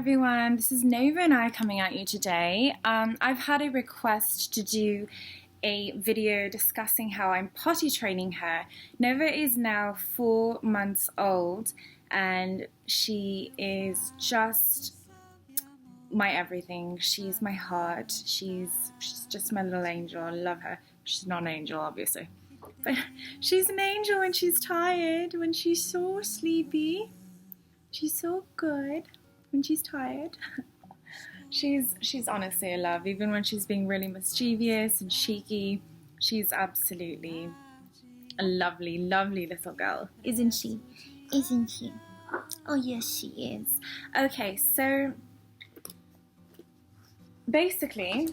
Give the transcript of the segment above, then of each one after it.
everyone, this is Nova and I coming at you today. I've had a request to do a video discussing how I'm potty training her. Nova is now 4 months old and she is just my everything. She's my heart. She's just my little angel. I love her. She's not an angel, obviously. But she's an angel when she's tired, when she's so sleepy. She's so good when she's tired. She's honestly a love. Even when she's being really mischievous and cheeky, she's absolutely a lovely, lovely little girl. Isn't she? Isn't she? Oh yes, she is. Okay, so basically,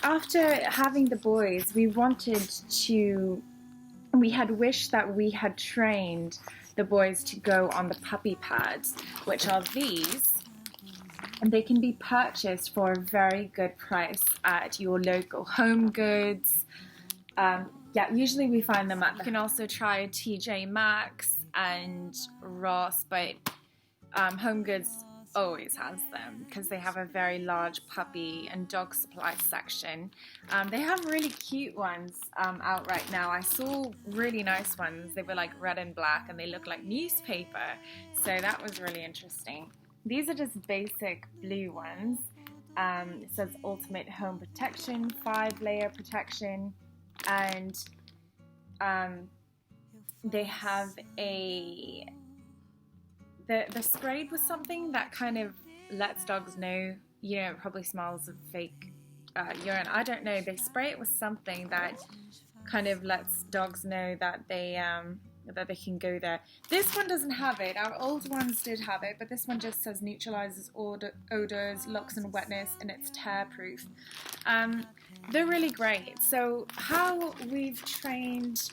after having the boys, we had wished that we had trained the boys to go on the puppy pads, which are these, and they can be purchased for a very good price at your local Home Goods. Usually we find them at. You can also try TJ Maxx and Ross, but Home Goods always has them because they have a very large puppy and dog supply section. They have really cute ones out right now. I saw really nice ones. They were like red and black and they look like newspaper, so that was really interesting. These are just basic blue ones. It says Ultimate Home Protection, 5-layer protection, and they have the sprayed with something that kind of lets dogs know, it probably smells of fake urine. I don't know. They spray it with something that kind of lets dogs know that they can go there. This one doesn't have it. Our old ones did have it, but this one just says neutralizes odors, locks and wetness, and it's tear proof. They're really great. So how we've trained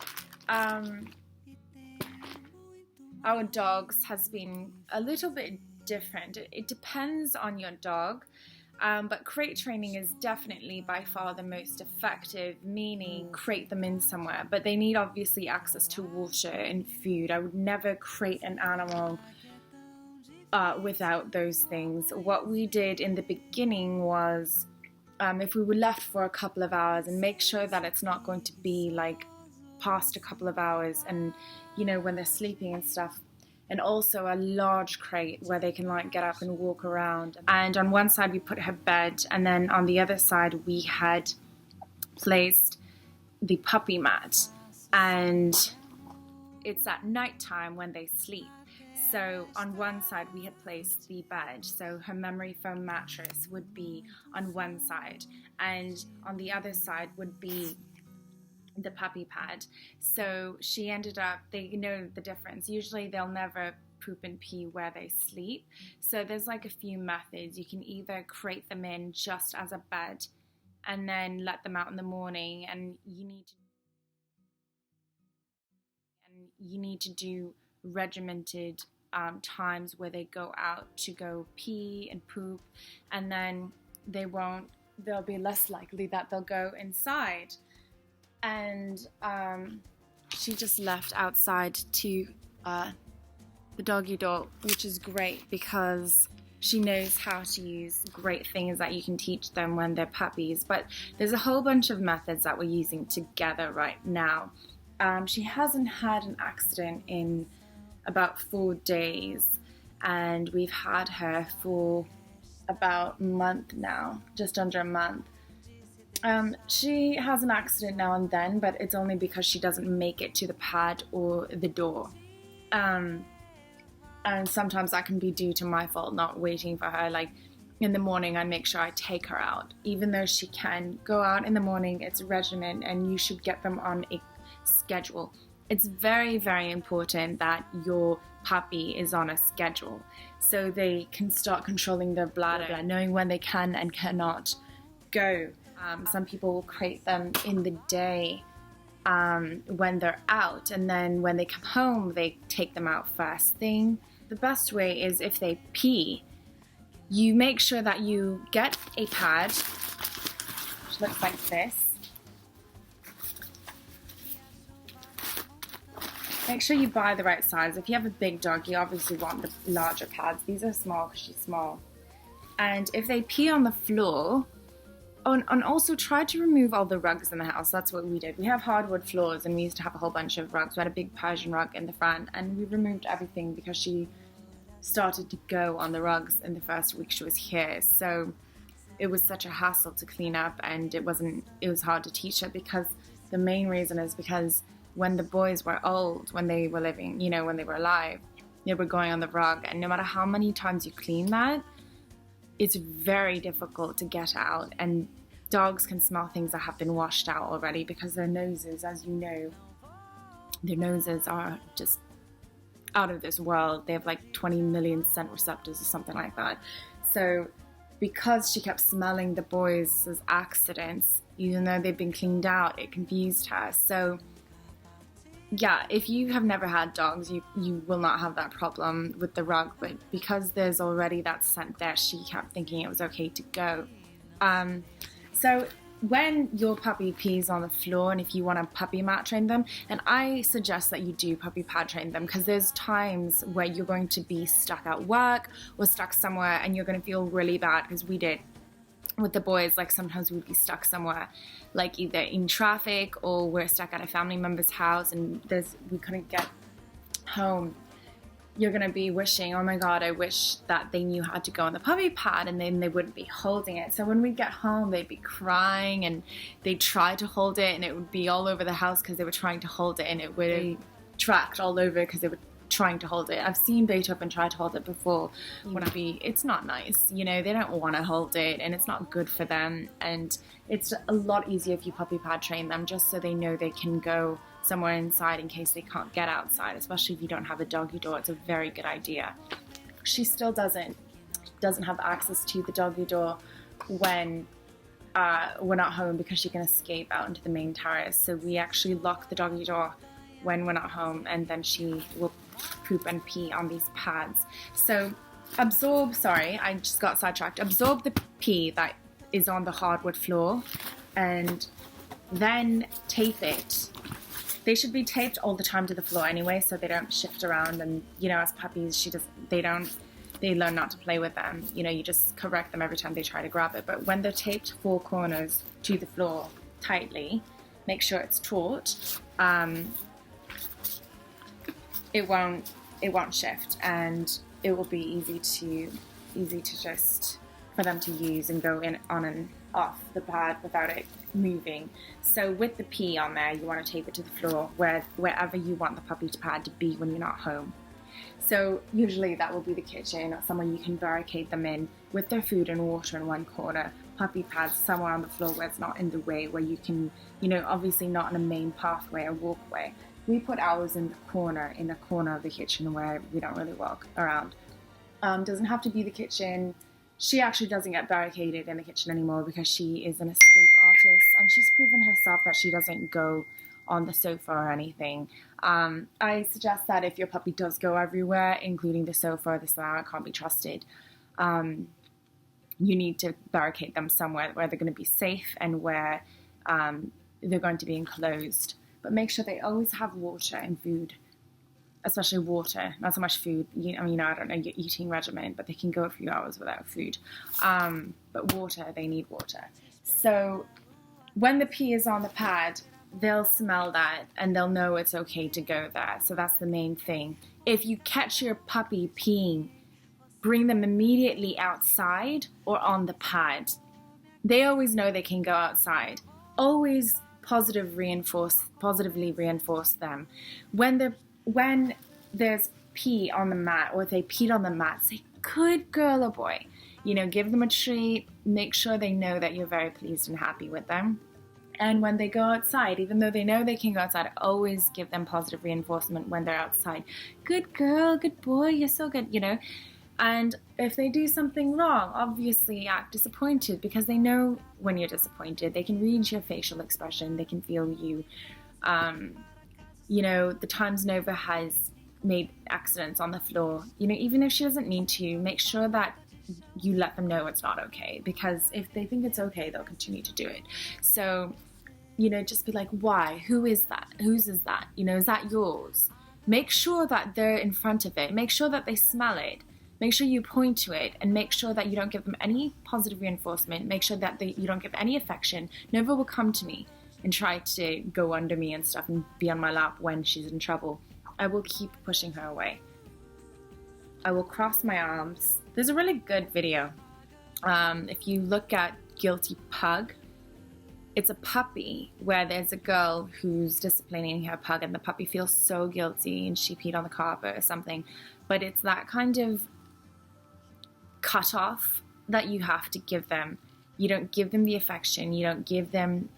our dogs has been a little bit different. It depends on your dog, but crate training is definitely by far the most effective, meaning crate them in somewhere, but they need obviously access to water and food. I would never crate an animal without those things. What we did in the beginning was if we were left for a couple of hours, and make sure that it's not going to be like past a couple of hours, and when they're sleeping and stuff, and also a large crate where they can like get up and walk around. And on one side we put her bed, and then on the other side we had placed the puppy mat, and it's at nighttime when they sleep. So on one side we had placed the bed, so her memory foam mattress would be on one side, and on the other side would be the puppy pad. So she ended up, they know the difference. Usually they'll never poop and pee where they sleep. So there's like a few methods. You can either crate them in just as a bed and then let them out in the morning, and you need to do regimented times where they go out to go pee and poop, and then they'll be less likely that they'll go inside. And she just left outside to the doggy door, which is great because she knows how to use great things that you can teach them when they're puppies. But there's a whole bunch of methods that we're using together right now. She hasn't had an accident in about 4 days, and we've had her for about a month now, just under a month. She has an accident now and then, but it's only because she doesn't make it to the pad or the door. And sometimes that can be due to my fault, not waiting for her. Like in the morning, I make sure I take her out. Even though she can go out in the morning, it's a regimen, and you should get them on a schedule. It's very, very important that your puppy is on a schedule so they can start controlling their bladder, knowing when they can and cannot go. Some people will crate them in the day when they're out, and then when they come home, they take them out first thing. The best way is if they pee, you make sure that you get a pad, which looks like this. make sure you buy the right size. If you have a big dog, you obviously want the larger pads. These are small because she's small. And if they pee on the floor, and also try to remove all the rugs in the house. That's what we did. We have hardwood floors, and we used to have a whole bunch of rugs. We had a big Persian rug in the front, and we removed everything because she started to go on the rugs in the first week she was here. So it was such a hassle to clean up, and it was hard to teach her, because the main reason is because when the boys were old, when they were living, when they were alive, they were going on the rug, and no matter how many times you clean that, it's very difficult to get out. And dogs can smell things that have been washed out already, because their noses, as you know, their noses are just out of this world. They have like 20 million scent receptors or something like that. So because she kept smelling the boys' accidents, even though they've been cleaned out, it confused her. So yeah, if you have never had dogs, you will not have that problem with the rug, but because there's already that scent there, she kept thinking it was okay to go. So when your puppy pees on the floor, and if you want to puppy mat train them, and I suggest that you do puppy pad train them, because there's times where you're going to be stuck at work or stuck somewhere, and you're going to feel really bad, because we did with the boys. Like sometimes we'd be stuck somewhere, like either in traffic or we're stuck at a family member's house and we couldn't get home. You're gonna be wishing, oh my god, I wish that they knew how to go on the puppy pad, and then they wouldn't be holding it. So when we get home, they'd be crying, and they'd try to hold it, and it would be all over the house because they were trying to hold it, and it would be tracked all over because they were trying to hold it. I've seen Beethoven try to hold it before. It's not nice, they don't want to hold it, and it's not good for them. And it's a lot easier if you puppy pad train them, just so they know they can go somewhere inside in case they can't get outside, especially if you don't have a doggy door. It's a very good idea. She still doesn't have access to the doggy door when we're not home, because she can escape out into the main terrace. So we actually lock the doggy door when we're not home, and then she will poop and pee on these pads. So I just got sidetracked. Absorb the pee that is on the hardwood floor, and then tape it. They should be taped all the time to the floor anyway, so they don't shift around. And as puppies, they learn not to play with them. You just correct them every time they try to grab it. But when they're taped four corners to the floor tightly, make sure it's taut. It won't shift, and it will be easy to just for them to use and go in on and off the pad without it moving. So with the pee on there, you want to tape it to the floor wherever you want the puppy pad to be when you're not home. So usually that will be the kitchen, or somewhere you can barricade them in with their food and water in one corner, puppy pads somewhere on the floor where it's not in the way, where you can, obviously not in a main pathway or walkway. We put ours in a corner of the kitchen where we don't really walk around. Doesn't have to be the kitchen. She actually doesn't get barricaded in the kitchen anymore because she is an escape artist, and she's proven herself that she doesn't go on the sofa or anything. I suggest that if your puppy does go everywhere, including the sofa or the salon, can't be trusted, you need to barricade them somewhere where they're going to be safe and where they're going to be enclosed. But make sure they always have water and food, especially water, not so much food. I don't know your eating regimen, but they can go a few hours without food. But water, they need water. So when the pee is on the pad, they'll smell that and they'll know it's okay to go there. So that's the main thing. If you catch your puppy peeing, bring them immediately outside or on the pad. They always know they can go outside. Always positively reinforce them. When there's pee on the mat, or if they peed on the mat, say, good girl or boy. Give them a treat. Make sure they know that you're very pleased and happy with them. And when they go outside, even though they know they can go outside, always give them positive reinforcement when they're outside. Good girl, good boy, you're so good, And if they do something wrong, obviously act disappointed, because they know when you're disappointed. They can read your facial expression. They can feel you. The Times Nova has made accidents on the floor. Even if she doesn't mean to, make sure that you let them know it's not okay, because if they think it's okay, they'll continue to do it. So, just be like, why? Who is that? Whose is that? Is that yours? make sure that they're in front of it. Make sure that they smell it. Make sure you point to it, and make sure that you don't give them any positive reinforcement. Make sure that you don't give any affection. Nova will come to me and try to go under me and stuff and be on my lap when she's in trouble. I will keep pushing her away. I will cross my arms. There's a really good video. If you look at Guilty Pug, it's a puppy where there's a girl who's disciplining her pug, and the puppy feels so guilty and she peed on the carpet or something. But it's that kind of cutoff that you have to give them. You don't give them the affection. You don't give them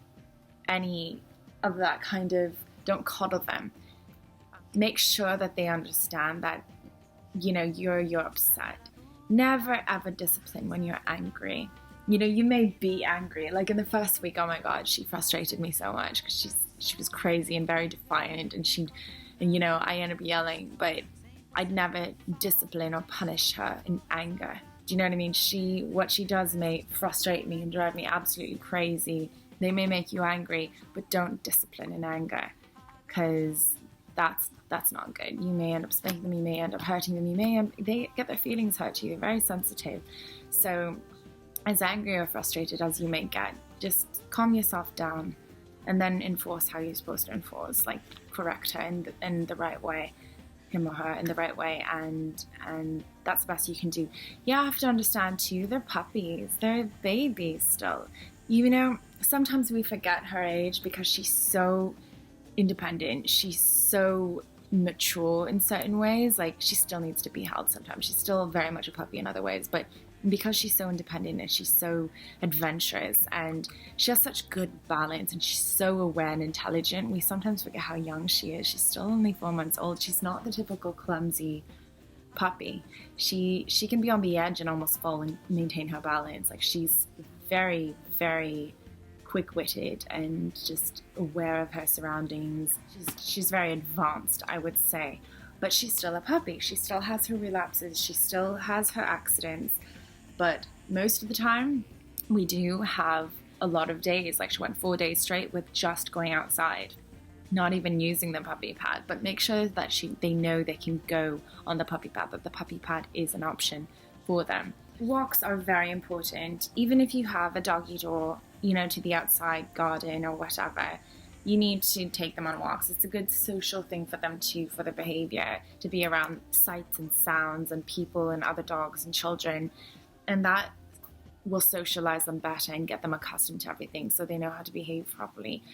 any of that kind of, don't coddle them. Make sure that they understand that, you know, you're upset. Never ever discipline when you're angry. You know, you may be angry. Like in the first week, oh my God, she frustrated me so much because she was crazy and very defiant, and you know, I ended up yelling, but I'd never discipline or punish her in anger. Do you know what I mean? What she does may frustrate me and drive me absolutely crazy. They may make you angry, but don't discipline in anger, because that's not good. You may end up spanking them, you may end up hurting them, they get their feelings hurt too. They're very sensitive. So as angry or frustrated as you may get, just calm yourself down and then enforce how you're supposed to enforce. Like, correct her in the right way, him or her in the right way, and that's the best you can do. You have to understand too, they're puppies, they're babies still. You know, sometimes we forget her age because she's so independent, she's so mature in certain ways. Like, she still needs to be held sometimes. She's still very much a puppy in other ways, but because she's so independent and she's so adventurous and she has such good balance and she's so aware and intelligent, we sometimes forget how young she is. She's still only 4 months old. She's not the typical clumsy puppy. She can be on the edge and almost fall and maintain her balance. Like, she's very, very quick-witted and just aware of her surroundings. She's very advanced, I would say, but she's still a puppy. She still has her relapses. She still has her accidents. But most of the time, we do have a lot of days, like she went 4 days straight with just going outside, not even using the puppy pad. But make sure that they know they can go on the puppy pad, that the puppy pad is an option for them. Walks are very important. Even if you have a doggy door, you know, to the outside garden or whatever, you need to take them on walks. It's a good social thing for them too, for their behavior, to be around sights and sounds and people and other dogs and children. And that will socialize them better and get them accustomed to everything so they know how to behave properly.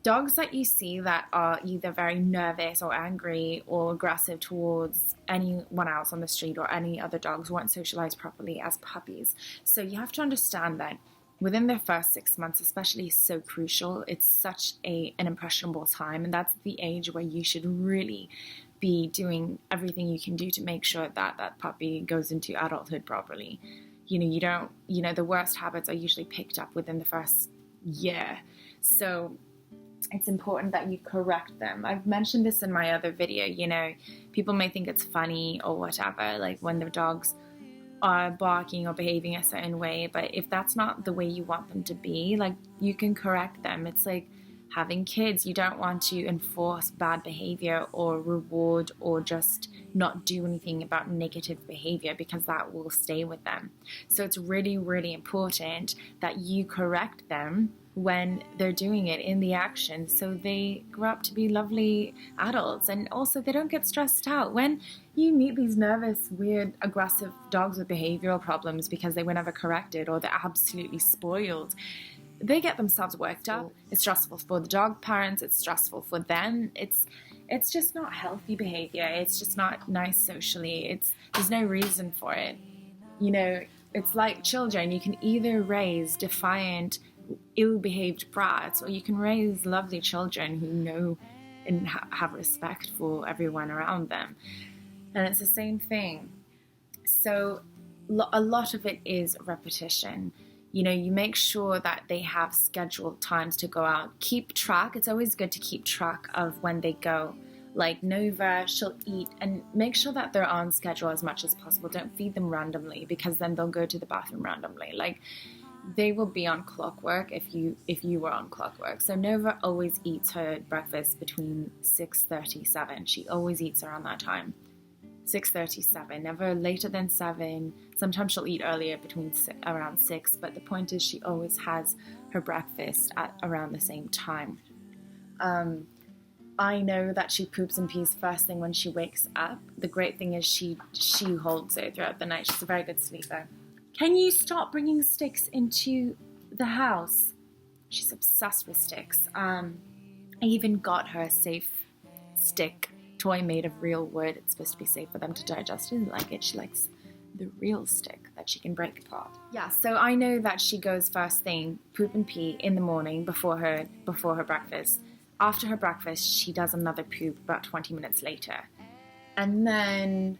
Dogs that you see that are either very nervous or angry or aggressive towards anyone else on the street or any other dogs weren't socialized properly as puppies. So you have to understand that within their first 6 months especially is so crucial. It's such an impressionable time, and that's the age where you should really be doing everything you can do to make sure that that puppy goes into adulthood properly. The worst habits are usually picked up within the first year. So it's important that you correct them. I've mentioned this in my other video, people may think it's funny or whatever, like when their dogs are barking or behaving a certain way, but if that's not the way you want them to be, like, you can correct them. It's like having kids. You don't want to enforce bad behavior or reward or just not do anything about negative behavior, because that will stay with them. So it's really, really important that you correct them when they're doing it in the action, so they grow up to be lovely adults, and also they don't get stressed out. When you meet these nervous, weird, aggressive dogs with behavioral problems because they were never corrected or they're absolutely spoiled, they get themselves worked up. It's stressful for the dog parents, it's stressful for them. It's just not healthy behavior. It's just not nice socially. There's no reason for it. It's like children. You can either raise defiant, ill-behaved brats, or you can raise lovely children who know and have respect for everyone around them. And it's the same thing. So a lot of it is repetition. You make sure that they have scheduled times to go out. Keep track. It's always good to keep track of when they go. Like Nova, she'll eat, and make sure that they're on schedule as much as possible. Don't feed them randomly, because then they'll go to the bathroom randomly. Like, they will be on clockwork if you were on clockwork. So Nova always eats her breakfast between 6:30, 7. She always eats around that time. 6:30, 7, never later than 7. Sometimes she'll eat earlier around 6, but the point is she always has her breakfast at around the same time. I know that she poops and pees first thing when she wakes up. The great thing is she holds it throughout the night. She's a very good sleeper. Can you stop bringing sticks into the house? She's obsessed with sticks. I even got her a safe stick toy made of real wood. It's supposed to be safe for them to digest. She doesn't like it. She likes the real stick that she can break apart. Yeah, so I know that she goes first thing, poop and pee in the morning before her breakfast. After her breakfast, she does another poop about 20 minutes later. And then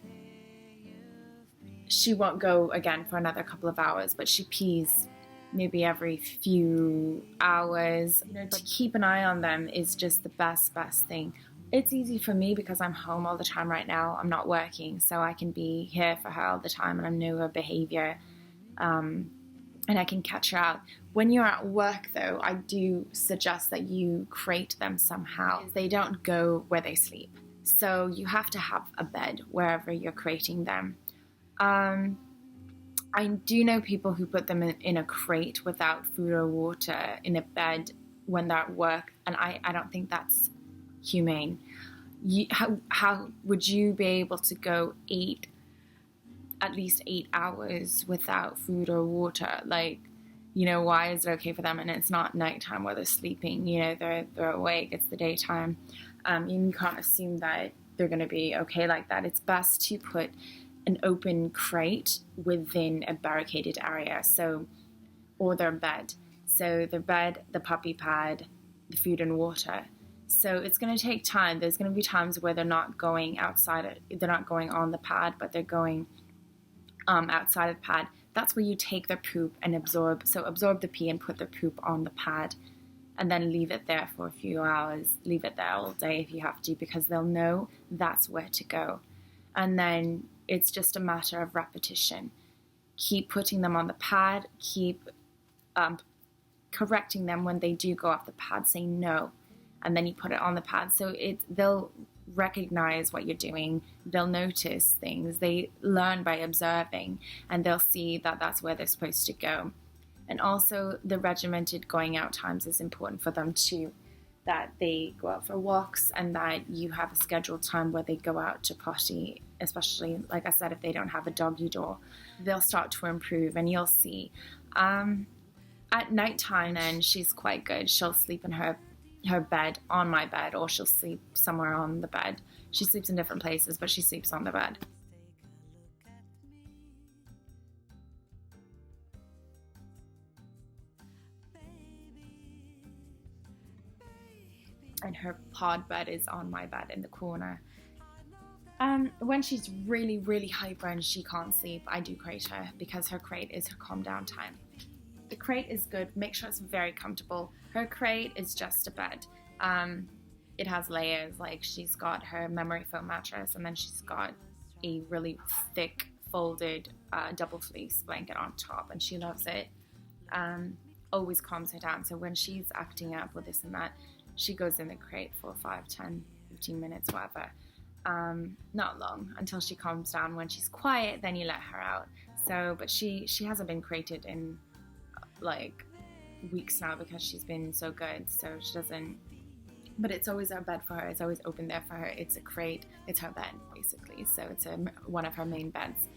she won't go again for another couple of hours, but she pees maybe every few hours. To keep an eye on them is just the best thing. It's easy for me because I'm home all the time right now. I'm not working, so I can be here for her all the time, and I know her behavior, and I can catch her out. When you're at work, though, I do suggest that you crate them somehow. They don't go where they sleep, so you have to have a bed wherever you're crating them. I do know people who put them in a crate without food or water in a bed when they're at work, and I don't think that's humane. How would you be able to go at least 8 hours without food or water? Like, why is it okay for them and it's not nighttime where they're sleeping? They're awake, it's the daytime. You can't assume that they're going to be okay like that. It's best to put an open crate within a barricaded area, or their bed. So their bed, the puppy pad, the food and water. So it's going to take time. There's going to be times where they're not going outside. They're not going on the pad, but they're going outside of the pad. That's where you take their poop and absorb the pee and put the poop on the pad, and then leave it there for a few hours. Leave it there all day if you have to, because they'll know that's where to go. And then it's just a matter of repetition. Keep putting them on the pad. Keep correcting them when they do go off the pad. Say no, and then you put it on the pad. So they'll recognize what you're doing. They'll notice things. They learn by observing, and they'll see that that's where they're supposed to go. And also the regimented going out times is important for them too, that they go out for walks and that you have a scheduled time where they go out to potty, especially, like I said, if they don't have a doggy door. They'll start to improve, and you'll see. At nighttime then, she's quite good. She'll sleep in her bed, on my bed, or she'll sleep somewhere on the bed. She sleeps in different places, but she sleeps on the bed. And her pod bed is on my bed in the corner. When she's really, really hyper and she can't sleep, I do crate her, because her crate is her calm down time. The crate is good. Make sure it's very comfortable. Her crate is just a bed. It has layers. Like, she's got her memory foam mattress, and then she's got a really thick folded double fleece blanket on top, and she loves it. Always calms her down. So when she's acting up with this and that, she goes in the crate for 5, 10, 15 minutes, whatever. Not long, until she calms down. When she's quiet, then you let her out. So, but she hasn't been crated in like weeks now because she's been so good. So she doesn't, but it's always our bed for her. It's always open there for her. It's a crate. It's her bed, basically. So it's one of her main beds,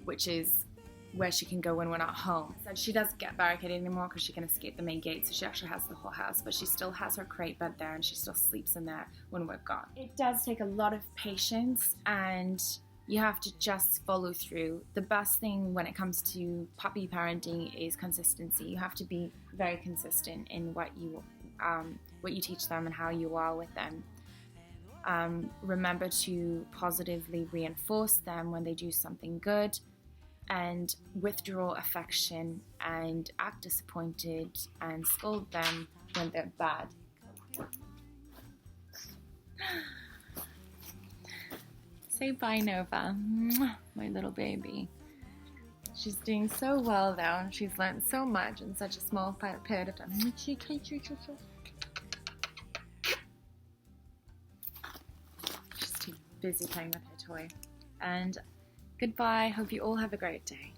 which is where she can go when we're not home. So she doesn't get barricaded anymore because she can escape the main gate. So she actually has the whole house, but she still has her crate bed there, and she still sleeps in there when we're gone. It does take a lot of patience, and you have to just follow through. The best thing when it comes to puppy parenting is consistency. You have to be very consistent in what you teach them and how you are with them. Remember to positively reinforce them when they do something good, and withdraw affection and act disappointed and scold them when they're bad. Say bye, Nova. My little baby. She's She's doing so well though. She's learned so much in such a small period of time. She's too busy playing with her toy. And goodbye. Hope you all have a great day.